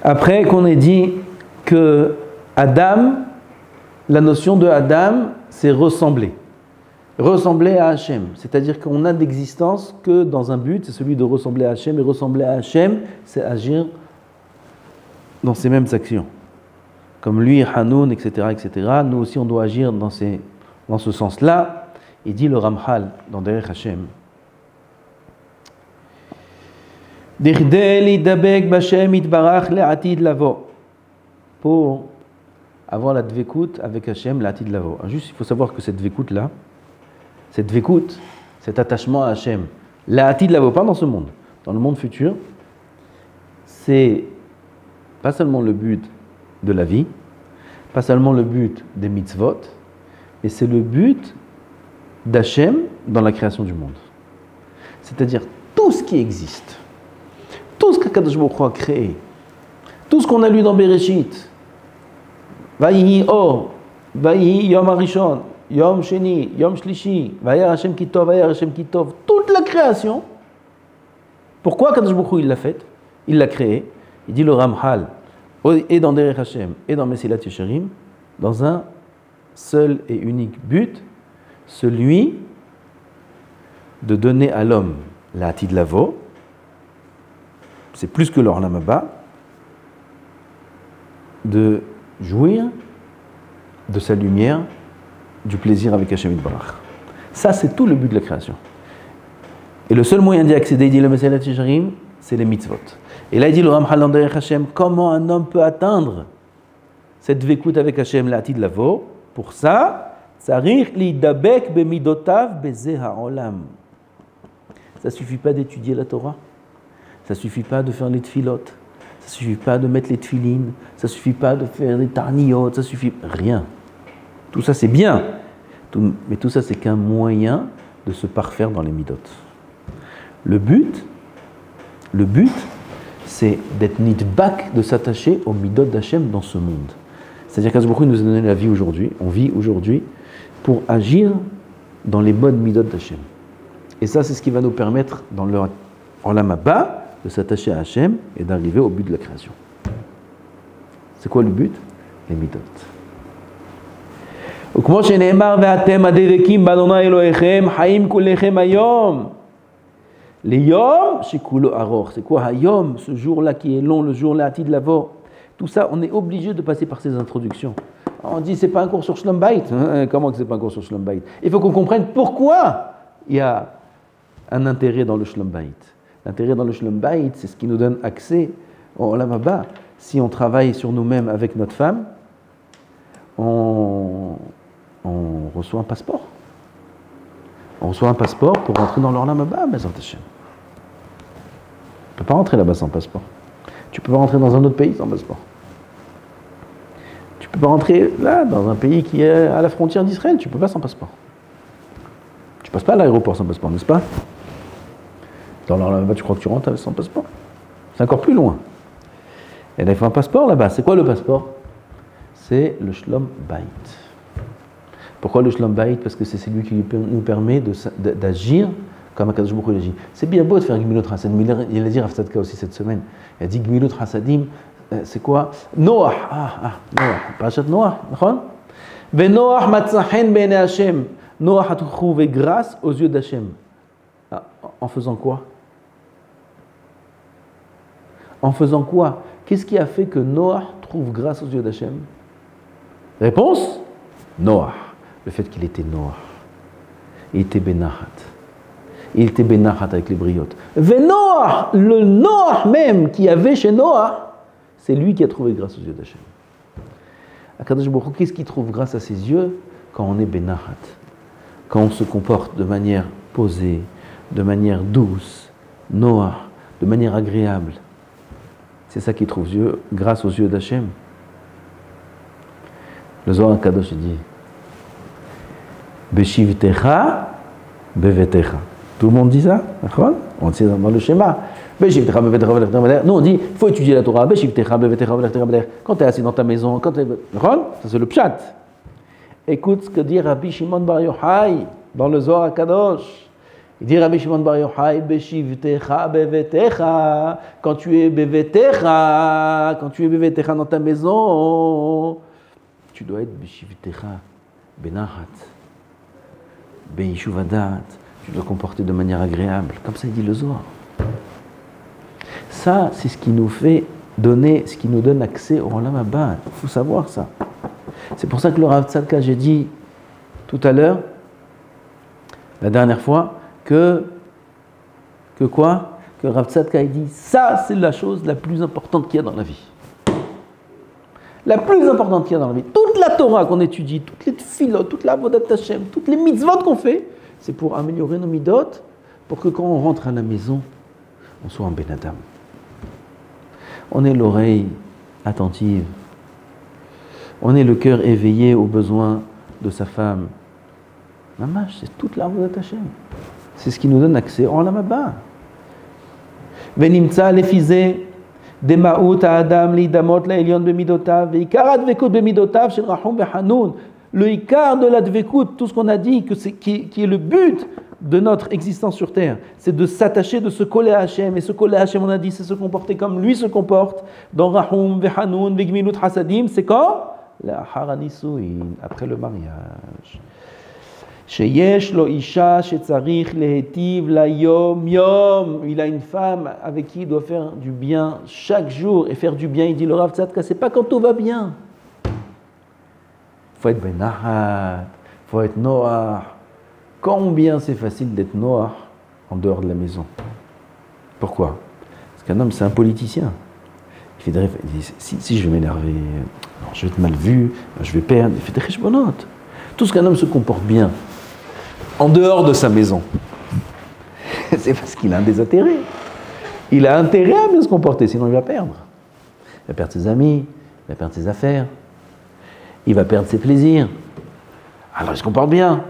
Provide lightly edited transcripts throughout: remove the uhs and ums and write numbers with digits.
Après qu'on ait dit que Adam, la notion de Adam, c'est ressembler. Ressembler à Hachem. C'est-à-dire qu'on n'a d'existence que dans un but, c'est celui de ressembler à Hachem. Et ressembler à Hachem, c'est agir dans ces mêmes actions. Comme lui, Hanoun, etc., etc. Nous aussi, on doit agir dans ce sens-là. Il dit le Ramchal dans Derech Hashem. Pour avoir la dvekout avec Hachem, l'atid lavo. Juste, il faut savoir que cette dvekout-là, cette dvekout, cet attachement à Hachem, l'atid lavo, pas dans ce monde, dans le monde futur, c'est pas seulement le but de la vie, pas seulement le but des mitzvot, et c'est le but d'Hachem dans la création du monde. C'est-à-dire tout ce qui existe, tout ce qu'Akadosh Baruch Hu a créé, tout ce qu'on a lu dans Bereshit, Vayihi Or, Vayihi Yom Harishon, Yom Sheni, Yom Shlishi, Vayar Hashem Kitov, Vayar Hashem Kitov, toute la création. Pourquoi Akadosh Baruch Hu il l'a faite? Il l'a créée. Il dit le Ramchal, et dans Derech Hashem, et dans Mesilat Yesharim, dans un seul et unique but, celui de donner à l'homme la Atid Lavo, c'est plus que l'Olam Haba, de jouir de sa lumière, du plaisir avec Hashem Yitbarach. Ça, c'est tout le but de la création. Et le seul moyen d'y accéder, dit le Mesilat Yesharim, c'est les mitzvot. Et là, il dit le Ramchal dans Derech Hashem, comment un homme peut atteindre cette vécoute avec Hashem, la Atid Lavo? Pour ça, tzarich lidabek bemidotav beze ha'olam. Ça suffit pas d'étudier la Torah. Ça suffit pas de faire les tfilot. Ça suffit pas de mettre les tfilines. Ça suffit pas de faire les tarniyot. Ça suffit rien. Tout ça, c'est bien. Mais tout ça, c'est qu'un moyen de se parfaire dans les midot. Le but, c'est d'être nidbak, de s'attacher aux midot d'Hachem dans ce monde. C'est-à-dire qu'Akadosh Baruch Hu nous a donné la vie aujourd'hui, on vit aujourd'hui, pour agir dans les bonnes midot d'Hachem. Et ça, c'est ce qui va nous permettre, dans le Olam Haba, de s'attacher à Hachem et d'arriver au but de la création. C'est quoi le but? Les midot. וכמו שנאמר ואתם הדבקים באדוני אלוהיכם חיים כולכם היום. L'Yom, shekulo aror. C'est quoi Hayom, ce jour-là qui est long, le jour l'Atid Lavo? Tout ça, on est obligé de passer par ces introductions. On dit c'est pas un cours sur Shlom Bayit. Comment que c'est pas un cours sur Shlom Bayit? Il faut qu'on comprenne pourquoi il y a un intérêt dans le Shlom Bayit. L'intérêt dans le Shlom Bayit, c'est ce qui nous donne accès au Olam Haba. Si on travaille sur nous-mêmes avec notre femme, on reçoit un passeport. On reçoit un passeport pour rentrer dans l'Olam Haba, mais Hashem. Tu ne peux pas rentrer là-bas sans passeport. Tu ne peux pas rentrer dans un autre pays sans passeport. Tu ne peux pas rentrer là, dans un pays qui est à la frontière d'Israël, tu ne peux pas sans passeport. Tu ne passes pas à l'aéroport sans passeport, n'est-ce pas? Dans l'Olam Haba, tu crois que tu rentres sans passeport? C'est encore plus loin. Et là, il faut un passeport là-bas. C'est quoi le passeport? C'est le Shlom Bayit. Pourquoi le Shlom Bayit? Parce que c'est celui qui nous permet d'agir comme Akadosh Baruch Hu agit. C'est bien beau de faire Gmilut Hasadim. Il a dit Rav Tzadka aussi cette semaine. Il a dit Gmilut Hasadim, c'est quoi? Noach. Noach. Parashat Noach. Ve Noach matzahen b'nei Hashem. Noach a trouvé grâce aux yeux d'Hachem. En faisant quoi? En faisant quoi? Qu'est-ce qui a fait que Noach trouve grâce aux yeux d'Hachem? Réponse? Noach. Le fait qu'il était Noach. Il était Benahat. Il était Benahat avec les briottes. Noach, le Noach même qui avait chez Noach, c'est lui qui a trouvé grâce aux yeux d'Hachem. Akadosh Baruch Hu, qu'est-ce qui trouve grâce à ses yeux? Quand on est Benahat. Quand on se comporte de manière posée, de manière douce, Noach, de manière agréable. C'est ça qui trouve grâce aux yeux d'Hachem. Le Zohar Kadosh dit Beshivtecha bevetecha. Tout le monde dit ça? On sait dans le schéma. Beshivtecha bevetecha bevetecha bevetecha. Nous on dit il faut étudier la Torah. Beshivtecha bevetecha bevetecha bevetecha. Quand tu es assis dans ta maison, quand tu es. Ça c'est le pshat. Écoute ce que dit Rabbi Shimon Bar Yochai dans le Zohar Kadosh. Il dit Rabbi Shimon Bar Yochai, Beshivtecha bevetecha, quand tu es bevetecha, dans ta maison, tu dois être Beshivtecha, benahat, beishuvadat, tu dois comporter de manière agréable. Comme ça, il dit le Zohar. Ça, c'est ce qui nous fait donner, ce qui nous donne accès au Olam Haba. Il faut savoir ça. C'est pour ça que le Rav Tzadka, j'ai dit tout à l'heure, la dernière fois, que quoi? Que Rav Tzadka, il dit, ça, c'est la chose la plus importante qu'il y a dans la vie. La plus importante qu'il y a dans la vie. Toute la Torah qu'on étudie, toutes les tfilot, toute la Avodat Hashem, toutes les mitzvot qu'on fait, c'est pour améliorer nos midot, pour que quand on rentre à la maison, on soit en Ben Adam. On ait l'oreille attentive. On ait le cœur éveillé aux besoins de sa femme. Mamash, c'est toute la Avodat Hashem. C'est ce qui nous donne accès au Olam Haba. Venimtza lefizeh demaout ha'adam lidamot la'elyon bemidotav ve'ikar advekut bemidotav shel rachum ve'hanun. Le ikar de la dvekut, tout ce qu'on a dit, qui est le but de notre existence sur terre, c'est de s'attacher, de se coller à Hachem. Et se coller à Hachem, on a dit, c'est se comporter comme lui se comporte. Dans rachum ve'hanun ve'gmilut hasadim, c'est quand? La haranisuin, après le mariage. Sheyesh lo isha shetzarich lehetiv la yom yom. Il a une femme avec qui il doit faire du bien chaque jour. Et faire du bien, il dit le Rav Tzadka, c'est pas quand tout va bien. Il faut être benahat, il faut être noah. Combien c'est facile d'être noah en dehors de la maison. Pourquoi? Parce qu'un homme, c'est un politicien. Il fait des si je vais m'énerver, je vais être mal vu, je vais perdre. Il fait des cheshbonot. Tout ce qu'un homme se comporte bien en dehors de sa maison, c'est parce qu'il a un des intérêts. Il a intérêt à bien se comporter, sinon il va perdre. Il va perdre ses amis, il va perdre ses affaires, il va perdre ses plaisirs. Alors il se comporte bien,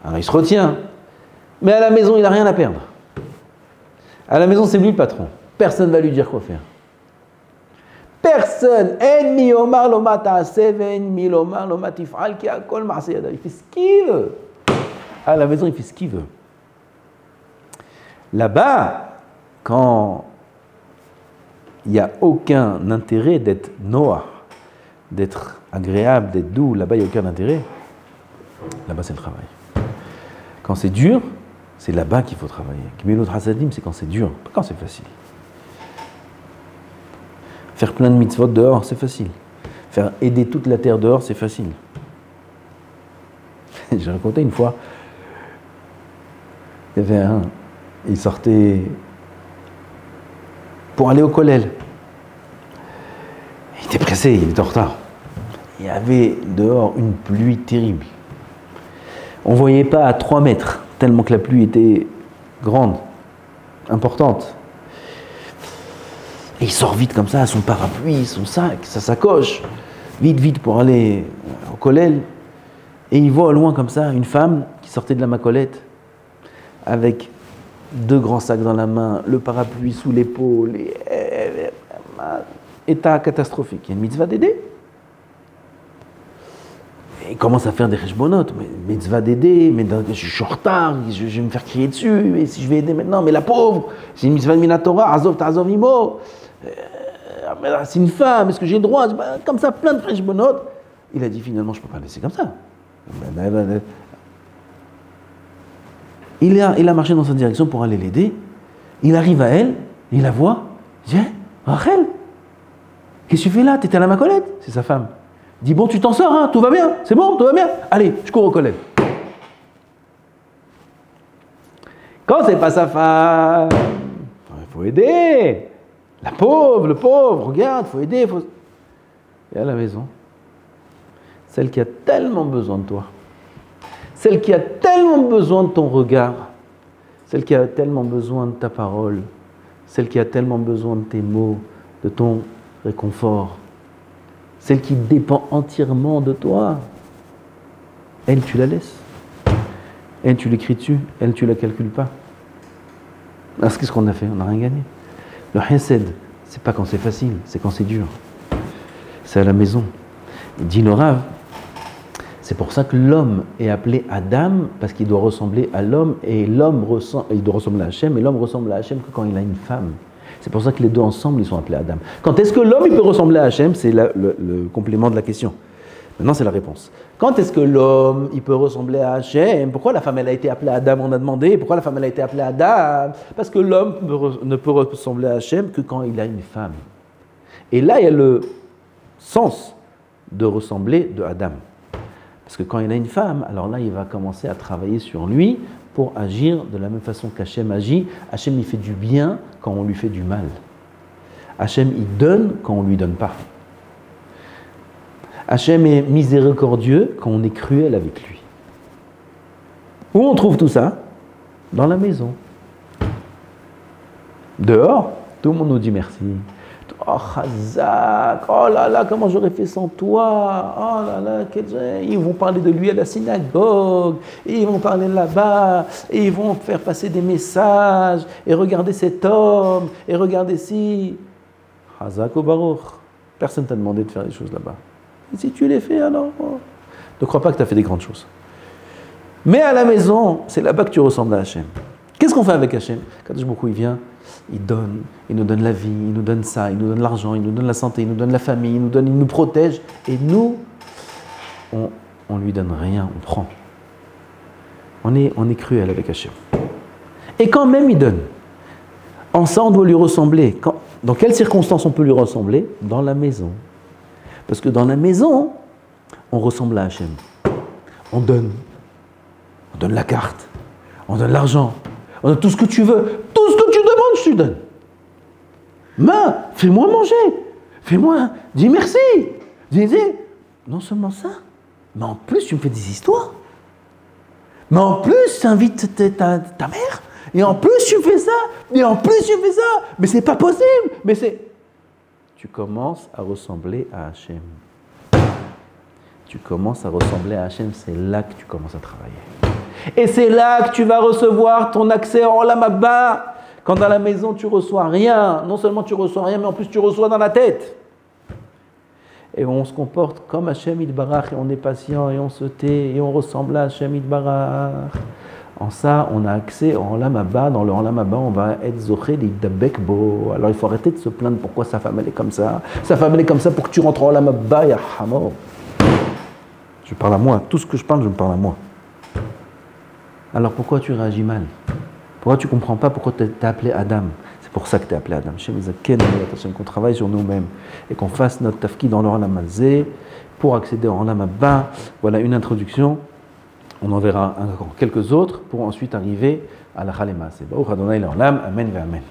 alors il se retient. Mais à la maison, il n'a rien à perdre. À la maison, c'est lui le patron. Personne ne va lui dire quoi faire. Personne. Il fait ce qu'il veut. À la maison, il fait ce qu'il veut. Là-bas, quand il n'y a aucun intérêt d'être noah, d'être agréable, d'être doux, là-bas, il n'y a aucun intérêt. Là-bas, c'est le travail. Quand c'est dur, c'est là-bas qu'il faut travailler. Gmilut hasadim, c'est quand c'est dur, pas quand c'est facile. Faire plein de mitzvot dehors, c'est facile. Faire aider toute la terre dehors, c'est facile. J'ai raconté une fois, il y avait il sortait pour aller au kollel. Il était pressé, il était en retard. Il y avait dehors une pluie terrible. On ne voyait pas à 3 mètres, tellement que la pluie était grande, importante. Et il sort vite comme ça, son parapluie, son sac, sa sacoche, vite pour aller au kollel. Et il voit au loin comme ça une femme qui sortait de la macolette avec 2 grands sacs dans la main, le parapluie sous l'épaule, état catastrophique. Il y a une mitzvah d'aider. Et il commence à faire des cheshbonot, mais mitzvah d'aider, mais je suis en retard, je vais me faire crier dessus, mais si je vais aider maintenant, mais la pauvre, c'est une mitzvah de Minatora, azov ta'azov imo, c'est une femme, est-ce que j'ai le droit? Comme ça, plein de cheshbonot. Il a dit finalement, je ne peux pas laisser comme ça. Il a marché dans sa direction pour aller l'aider. Il arrive à elle, il la voit. Il dit, Rachel, qu'est-ce que tu fais là? Tu étais à la macolette? C'est sa femme. Il dit, bon, tu t'en sors, hein, tout va bien, c'est bon, tout va bien. Allez, je cours au kollel. Quand c'est pas sa femme, il faut aider. La pauvre, le pauvre, regarde, il faut aider. Et à la maison, celle qui a tellement besoin de toi, celle qui a tellement besoin de ton regard, celle qui a tellement besoin de ta parole, celle qui a tellement besoin de tes mots, de ton réconfort, celle qui dépend entièrement de toi, elle, tu la laisses. Elle, tu l'écris dessus, elle, tu la calcules pas. Alors, qu'est-ce qu'on a fait? On n'a rien gagné. Le chesed, c'est pas quand c'est facile, c'est quand c'est dur. C'est à la maison. Il dit le Rav, C'est pour ça que l'homme est appelé Adam, parce qu'il doit ressembler à l'homme, et l'homme il doit ressembler à Hachem, et l'homme ressemble à Hachem que quand il a une femme. C'est pour ça que les deux ensemble, ils sont appelés Adam. Quand est-ce que l'homme il peut ressembler à Hachem? C'est le complément de la question. Maintenant, c'est la réponse. Quand est-ce que l'homme il peut ressembler à Hachem? Pourquoi la femme elle a été appelée Adam? On a demandé. Pourquoi la femme elle a été appelée Adam? Parce que l'homme ne peut ressembler à Hachem que quand il a une femme. Et là, il y a le sens de ressembler de Adam. Parce que quand il a une femme, alors là, il va commencer à travailler sur lui pour agir de la même façon qu'Hachem agit. Hachem, il fait du bien quand on lui fait du mal. Hachem, il donne quand on ne lui donne pas. Hachem est miséricordieux quand on est cruel avec lui. Où on trouve tout ça? Dans la maison. Dehors, tout le monde nous dit merci. Oh, Chazak, oh là là, comment j'aurais fait sans toi? Oh là là, ils vont parler de lui à la synagogue, et ils vont parler là-bas, et ils vont faire passer des messages, et regardez cet homme, et regardez ci. Chazak ou Baruch, personne ne t'a demandé de faire des choses là-bas. Et si tu les fais, alors, ne crois pas que tu as fait des grandes choses. Mais à la maison, c'est là-bas que tu ressembles à Hachem. Qu'est-ce qu'on fait avec Hachem? Quand il vient, il nous donne la vie, il nous donne ça, il nous donne l'argent, il nous donne la santé, il nous donne la famille, il nous protège. Et nous, on lui donne rien, on prend. On est cruel avec Hachem. Et quand même il donne, en ça on doit lui ressembler. Dans quelles circonstances on peut lui ressembler? Dans la maison. Parce que dans la maison, on ressemble à Hachem. On donne la carte, on donne l'argent, on donne tout ce que tu veux. Tout ce que tu demandes, je te donne. Mais fais-moi manger. Dis merci. Dis, non seulement ça, mais en plus tu me fais des histoires. Mais en plus tu invites ta mère. Et en plus tu fais ça. Et en plus tu fais ça. Mais c'est pas possible. Tu commences à ressembler à Hachem. Tu commences à ressembler à Hachem, c'est là que tu commences à travailler. Et c'est là que tu vas recevoir ton accès en Olam Haba. Quand dans la maison, tu ne reçois rien. Non seulement tu ne reçois rien, mais en plus tu reçois dans la tête. Et on se comporte comme Hachem Yitbarach, et on est patient, et on se tait, et on ressemble à Hachem Yitbarach. En ça, on a accès en Olam Haba. Dans le Olam Haba, on va être zoché d'Idabek Bo. Alors il faut arrêter de se plaindre pourquoi sa femme elle est comme ça. Sa femme elle est comme ça pour que tu rentres en Olam Haba, ya Hamo. Je parle à moi. Tout ce que je parle, je me parle à moi. Alors pourquoi tu réagis mal? Pourquoi tu ne comprends pas pourquoi tu es appelé Adam? C'est pour ça que tu es appelé Adam. Qu'on travaille sur nous-mêmes et qu'on fasse notre tafki dans l'Olam Hazé pour accéder au Olam Haba. Voilà une introduction. On en verra encore quelques autres pour ensuite arriver à la Chalema. C'est Baruch Adonai l'Olam. Amen ve Amen.